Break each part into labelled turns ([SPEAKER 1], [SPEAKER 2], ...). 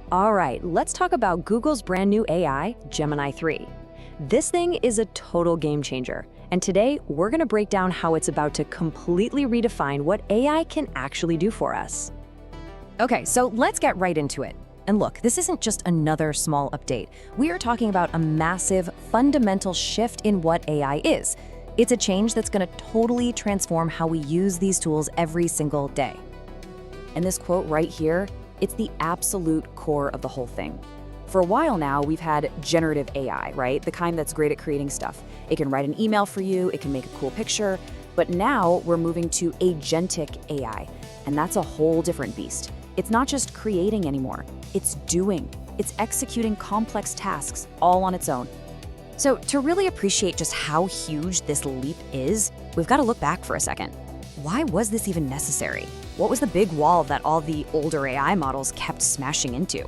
[SPEAKER 1] All right, let's talk about Google's brand new AI, Gemini 3. This thing is a total game changer, and today we're going to break down how it's about to completely redefine what AI can actually do for us. Okay, so let's get right into it. And look, this isn't just another small update. We are talking about a massive, fundamental shift in what AI is. It's a change that's going to totally transform how we use these tools every single day. And this quote right here, it's the absolute core of the whole thing. For a while now, we've had generative AI, right? The kind that's great at creating stuff. It can write an email for you, it can make a cool picture, but now we're moving to agentic AI, and that's a whole different beast. It's not just creating anymore, it's doing. It's executing complex tasks all on its own. So to really appreciate just how huge this leap is, we've got to look back for a second. Why was this even necessary? What was the big wall that all the older AI models kept smashing into?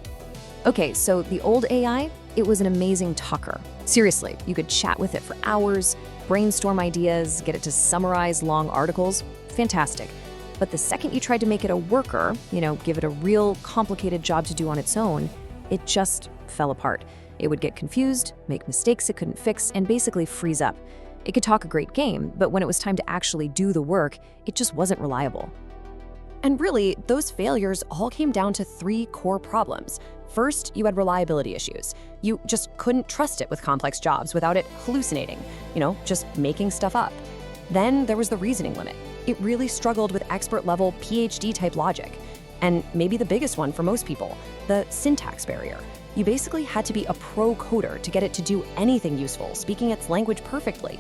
[SPEAKER 1] Okay, so the old AI, it was an amazing talker. Seriously, you could chat with it for hours, brainstorm ideas, get it to summarize long articles. Fantastic. But the second you tried to make it a worker, give it a real complicated job to do on its own, it just fell apart. It would get confused, make mistakes it couldn't fix, and basically freeze up. It could talk a great game, but when it was time to actually do the work, it just wasn't reliable. And really, those failures all came down to three core problems. First, you had reliability issues. You just couldn't trust it with complex jobs without it hallucinating, just making stuff up. Then there was the reasoning limit. It really struggled with expert-level PhD-type logic. And maybe the biggest one for most people, the syntax barrier. You basically had to be a pro coder to get it to do anything useful, speaking its language perfectly.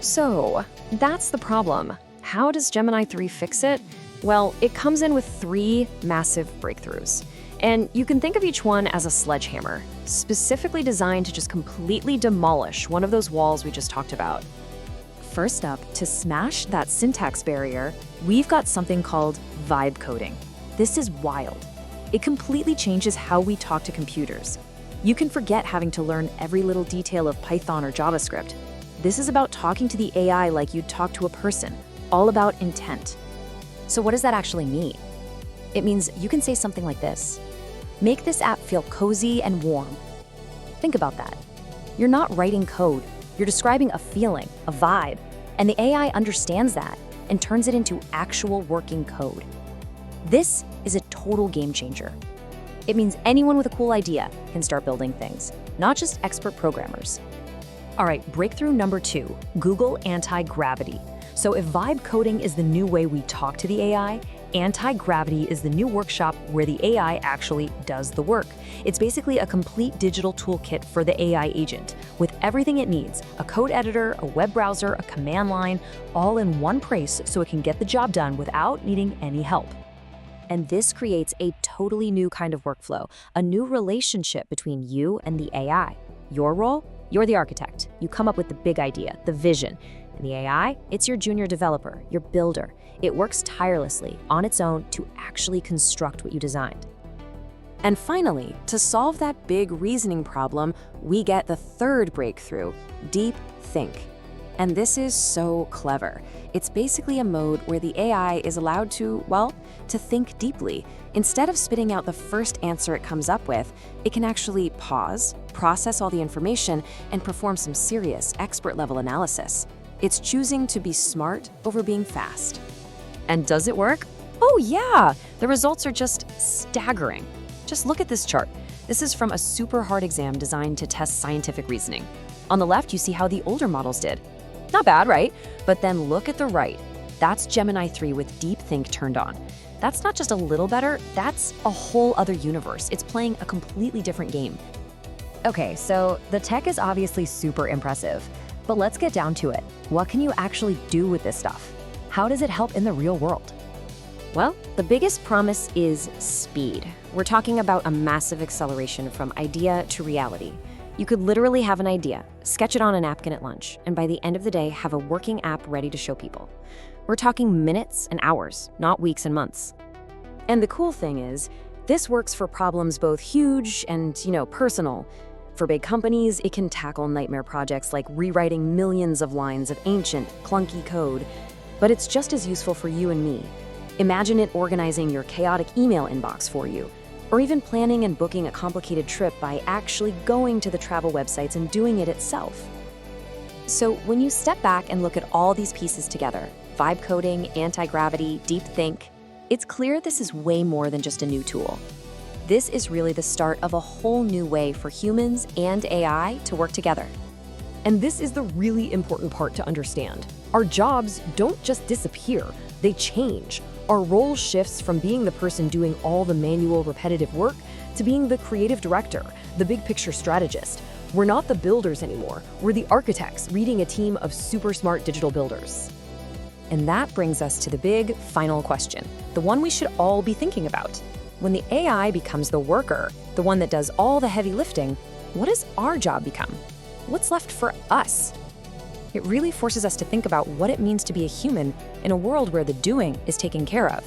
[SPEAKER 1] So, that's the problem. How does Gemini 3 fix it? Well, it comes in with three massive breakthroughs. And you can think of each one as a sledgehammer, specifically designed to just completely demolish one of those walls we just talked about. First up, to smash that syntax barrier, we've got something called vibe coding. This is wild. It completely changes how we talk to computers. You can forget having to learn every little detail of Python or JavaScript. This is about talking to the AI like you'd talk to a person, all about intent. So what does that actually mean? It means you can say something like this: make this app feel cozy and warm. Think about that. You're not writing code, you're describing a feeling, a vibe, and the AI understands that and turns it into actual working code. This is a total game changer. It means anyone with a cool idea can start building things, not just expert programmers. All right, breakthrough number 2, Google Antigravity. So if vibe coding is the new way we talk to the AI, Antigravity is the new workshop where the AI actually does the work. It's basically a complete digital toolkit for the AI agent, with everything it needs: a code editor, a web browser, a command line, all in one place so it can get the job done without needing any help. And this creates a totally new kind of workflow, a new relationship between you and the AI. Your role? You're the architect. You come up with the big idea, the vision. And the AI, it's your junior developer, your builder. It works tirelessly on its own to actually construct what you designed. And finally, to solve that big reasoning problem, we get the third breakthrough, deep think. And this is so clever. It's basically a mode where the AI is allowed to think deeply. Instead of spitting out the first answer it comes up with, it can actually pause, process all the information, and perform some serious expert-level analysis. It's choosing to be smart over being fast. And does it work? Oh yeah! The results are just staggering. Just look at this chart. This is from a super hard exam designed to test scientific reasoning. On the left, you see how the older models did. Not bad, right? But then look at the right. That's Gemini 3 with Deep Think turned on. That's not just a little better, that's a whole other universe. It's playing a completely different game. Okay, so the tech is obviously super impressive, but let's get down to it. What can you actually do with this stuff? How does it help in the real world? Well, the biggest promise is speed. We're talking about a massive acceleration from idea to reality. You could literally have an idea, sketch it on a napkin at lunch, and by the end of the day, have a working app ready to show people. We're talking minutes and hours, not weeks and months. And the cool thing is, this works for problems both huge and, personal. For big companies, it can tackle nightmare projects like rewriting millions of lines of ancient, clunky code. But it's just as useful for you and me. Imagine it organizing your chaotic email inbox for you, or even planning and booking a complicated trip by actually going to the travel websites and doing it itself. So when you step back and look at all these pieces together, vibe coding, anti-gravity, deep think, it's clear this is way more than just a new tool. This is really the start of a whole new way for humans and AI to work together.
[SPEAKER 2] And this is the really important part to understand. Our jobs don't just disappear, they change. Our role shifts from being the person doing all the manual, repetitive work to being the creative director, the big picture strategist. We're not the builders anymore. We're the architects leading a team of super smart digital builders.
[SPEAKER 1] And that brings us to the big final question, the one we should all be thinking about. When the AI becomes the worker, the one that does all the heavy lifting, what does our job become? What's left for us? It really forces us to think about what it means to be a human in a world where the doing is taken care of.